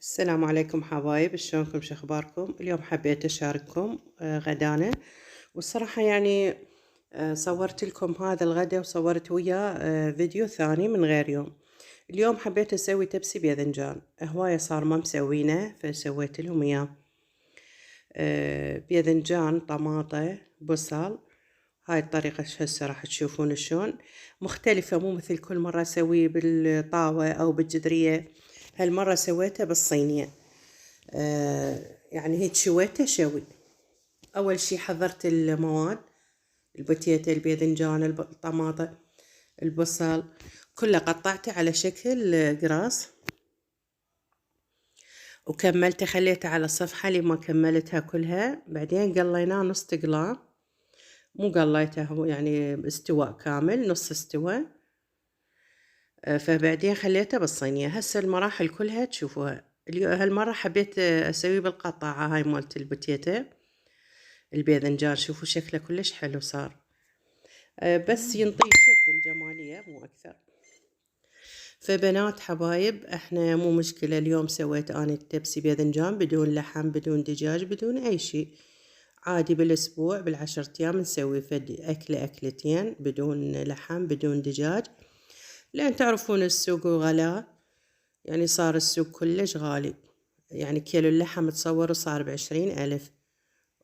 السلام عليكم حبايب، شلونكم شخباركم؟ اليوم حبيت أشارككم غدانا. والصراحة يعني صورت لكم هذا الغدا وصورت وياه فيديو ثاني من غير يوم. اليوم حبيت أسوي تبسي بإذنجان، هواية صار ما مسوينه فسويت لهم إياه. بإذنجان، طماطة، بصل. هاي الطريقة هسه راح تشوفون شلون مختلفة، مو مثل كل مرة أسويه بالطاوة أو بالجدرية. هالمرة سويته بالصينية. يعني هيك شويته شوي. أول شي حضرت المواد: البوتيتا، الباذنجان، الطماطة، البصل، كله قطعته على شكل قراص، وكملته خليته على صفحة لما كملتها كلها. بعدين قليناه نص تقلاه، مو قليته يعني استواء كامل، نص استوى. فبعدين خليته بالصينية. هسه المراحل كلها تشوفوها. هالمرة حبيت أسويه بالقطاعة هاي مالت البوتيتا الباذنجان. شوفوا شكله كلش حلو صار. بس ينطي شكل جمالية مو أكثر. فبنات حبايب، احنا مو مشكلة اليوم سويت أنا التبسي باذنجان بدون لحم، بدون دجاج، بدون أي شيء. عادي بالأسبوع بالعشرة أيام نسوي فد أكلة أكلتين بدون لحم بدون دجاج، لأن تعرفون السوق غلاء. يعني صار السوق كلش غالي. يعني كيلو اللحم تصور صار ب20,000،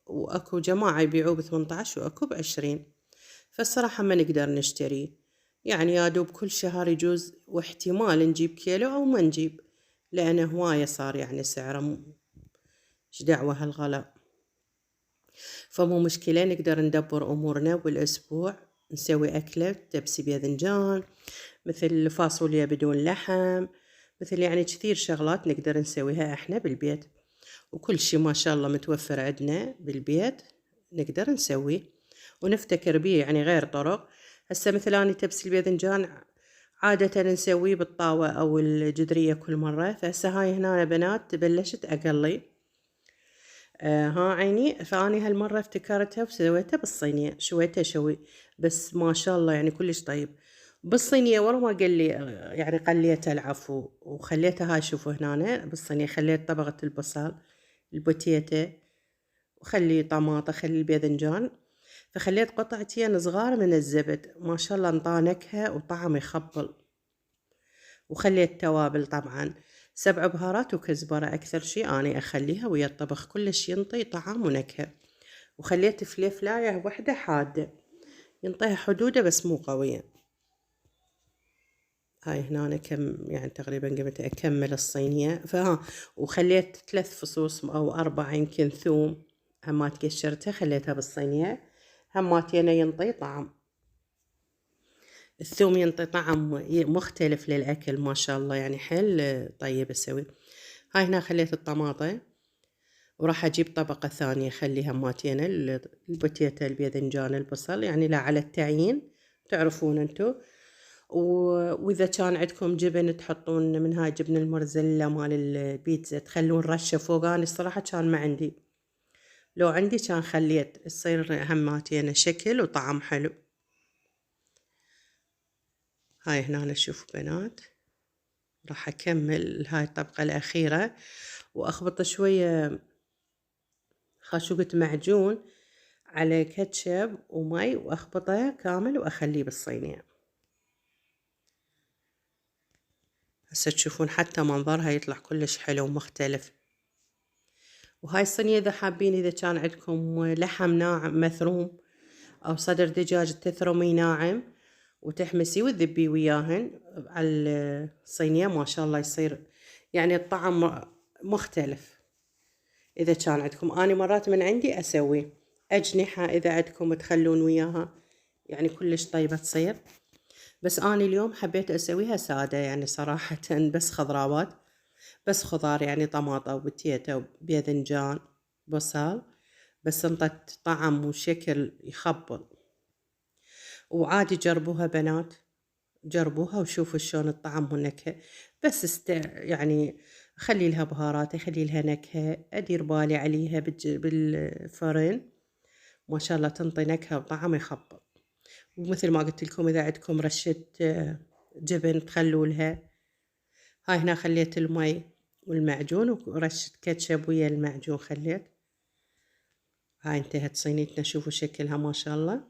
وأكو جماعة يبيعوه ب18 وأكو ب20. فالصراحة ما نقدر نشتريه. يعني يا دوب كل شهر يجوز واحتمال نجيب كيلو أو ما نجيب، لأنه هواية صار يعني سعره ايش دعوة هالغلاء. فمو مشكلة، نقدر ندبر أمورنا بالأسبوع نسوي أكلة تبسي باذنجان، مثل فاصوليا بدون لحم، مثل يعني كثير شغلات نقدر نسويها احنا بالبيت. وكل شي ما شاء الله متوفر عندنا بالبيت نقدر نسويه ونفتكر بيه، يعني غير طرق. هسه مثل أنا تبسي الباذنجان عادة نسويه بالطاوة أو الجدرية كل مرة. فهسه هاي هنا يا بنات بلشت أقلي. ها عيني. فأني هالمرة افتكرتها وسويتها بالصينية، شويتها شوي. بس ما شاء الله يعني كلش طيب. بالصينية ورا ما قلي، يعني قليتها العفو وخليتها. هاي شوفوا هنا بالصينية خليت طبقة البصل، البوتيتا، وخلي طماطة، خلي الباذنجان. فخليت قطعتين صغار من الزبد، ما شاء الله انطى نكهة وطعم يخبل. وخليت توابل طبعا 7 بهارات وكزبرة، أكثر شي أنا أخليها ويا الطبخ كلش ينطي طعم ونكهة. وخليت فليفلاية وحدة حادة ينطيها حدودة بس مو قوية. هاي هنا أنا كم يعني تقريبا قمت أكمل الصينية. وخليت 3 فصوص أو 4 يمكن ثوم، همات قشرتها خليتها بالصينية. هماتين ينطي طعم. الثوم ينطي طعم مختلف للأكل ما شاء الله، يعني حيل طيب أسوي. هاي هنا خليت الطماطة، وراح أجيب طبقة ثانية خلي هماتين البوتيتا، الباذنجان، البصل، يعني لا على التعيين تعرفون انتو. وإذا كان عندكم جبن تحطون من هاي جبن المرزلة مال البيتزا تخلون رشة فوق. أنا الصراحة كان ما عندي، لو عندي كان خليت يصير هماتين شكل وطعم حلو. هاي هنا أنا شوف بنات راح أكمل هاي الطبقة الأخيرة وأخبط شوية خاشوقة معجون على كاتشب ومي وأخبطه كامل وأخليه بالصينية. هسه تشوفون حتى منظرها يطلع كلش حلو ومختلف. وهاي الصينية إذا حابين، إذا كان عندكم لحم ناعم مثروم أو صدر دجاج تثرميه ناعم وتحمسيه وتذبيه وياهن على الصينية، ما شاء الله يصير يعني الطعم مختلف. إذا كان عندكم، أنا مرات من عندي أسوي أجنحة إذا عندكم تخلون وياها، يعني كلش طيبة تصير. بس أنا اليوم حبيت أسويها سادة يعني صراحة، بس خضراوات، بس خضار يعني طماطة وبتيتا وباذنجان بصل، بس انطت طعم وشكل يخبل. وعادي جربوها بنات، جربوها وشوفوا شلون الطعم والنكهة. بس يعني خلي لها بهارات، خلي لها نكهة، أدير بالي عليها بالفرن. ما شاء الله تنطي نكهة وطعم يخبل. ومثل ما قلت لكم إذا عندكم رشة جبن تخلوا لها. هاي هنا خليت المي والمعجون ورشة كاتشب ويا المعجون خليت. هاي انتهت صينيتنا، شوفوا شكلها ما شاء الله.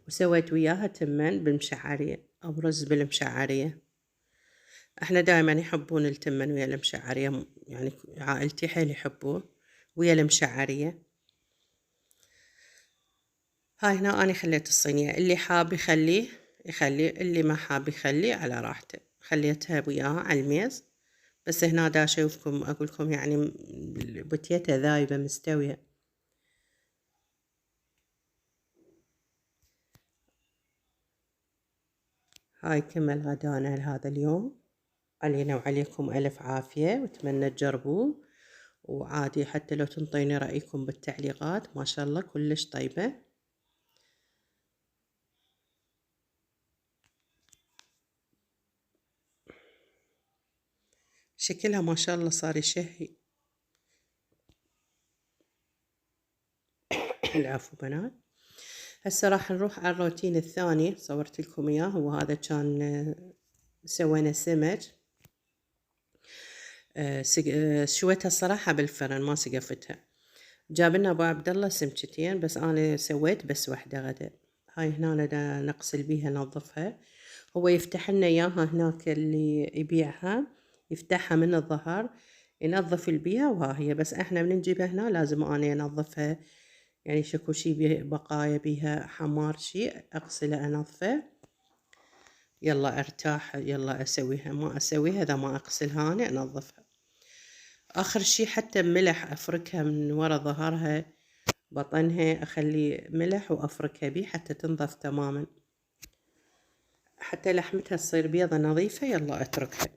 وسويت وياها تمن بالمشعرية أو رز بالمشعرية. احنا دائما يحبون التمن ويا المشعرية، يعني عائلتي حيل يحبوه ويا المشعرية. هاي هنا أنا خليت الصينية، اللي حاب يخليه يخليه، اللي ما حاب يخليه على راحته. خليتها وياها على الميز. بس هنا دا أشوفكم أقولكم يعني بتيتها ذايبة مستوية. هاي كمل غدانا لهذا اليوم. علينا وعليكم ألف عافية، وأتمنى تجربوه. وعادي حتى لو تنطيني رأيكم بالتعليقات، ما شاء الله كلش طيبة. شكلها ما شاء الله صار يشهي. العفو بنات. هسه راح نروح على الروتين الثاني، صورت لكم اياه، وهذا كان سوينا سمك. شويتها الصراحة بالفرن ما سقفتها. جاب لنا ابو عبد الله سمكتين، بس انا سويت بس واحدة غدا. هاي هنا دا نغسل بيها ننظفها. هو يفتح لنا اياها هناك اللي يبيعها، يفتحها من الظهر ينظف البيها، وها هي. بس احنا بنجيبها هنا لازم انا انظفها، يعني شكو شي بقايا بيها حمار شي اغسله انظفه. يلا ارتاح، يلا اسويها ما اسويها اذا ما اغسلها انا انظفها. اخر شي حتى ملح افركها من ورا ظهرها، بطنها اخلي ملح وافركها بيه حتى تنظف تماما، حتى لحمتها تصير بيضة نظيفة. يلا اتركها.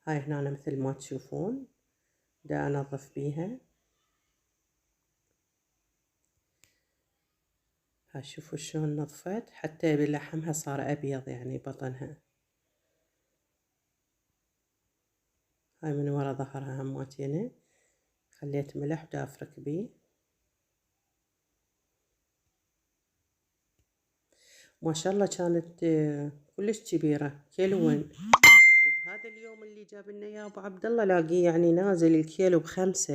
هاي هنا مثل ما تشوفون دا انظف بيها. هاي شوفوا شلون نظفت، حتى بلحمها صار ابيض يعني بطنها. هاي من ورا ظهرها هماتينه خليت ملح ودا افرك بيه. ما شاء الله كانت كلش كبيرة، كيلوين. وبهذا اليوم اللي جاب لنا اياه ابو عبد الله لاقيه يعني نازل الكيلو ب5.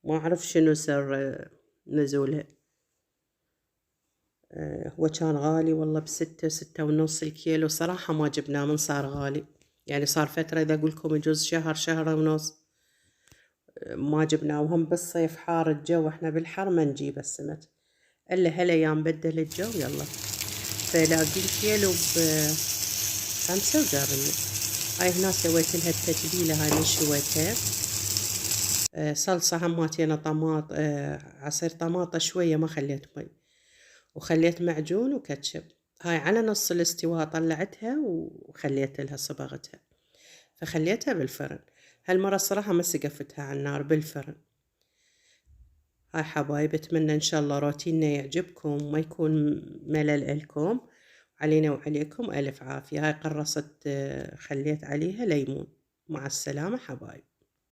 ما اعرف شنو سر نزوله. هو كان غالي والله ب6 6 ونص الكيلو. صراحة ما جبناه من صار غالي، يعني صار فترة إذا أقولكم يجوز شهر شهر ونص ما جبناه. وهم بالصيف حار الجو، احنا بالحر ما نجيب السمك إلا هالأيام بدل الجو. يلا فلاقي الكيلو ب5 وجابلنا. هاي هنا سويت لها التتبيلة، هاي من شويتها صلصة هماتينا طماط، عصير طماطة شوية ما خليت مي، وخليت معجون وكاتشب. هاي على نص الاستواء طلعتها وخليت لها صبغتها، فخليتها بالفرن. هالمرة الصراحة ما سقفتها على النار، بالفرن. هاي حبايب، اتمنى ان شاء الله روتيننا يعجبكم، ما يكون ملل لكم. علينا وعليكم الف عافية. هاي قرصت خليت عليها ليمون. مع السلامة حبايب.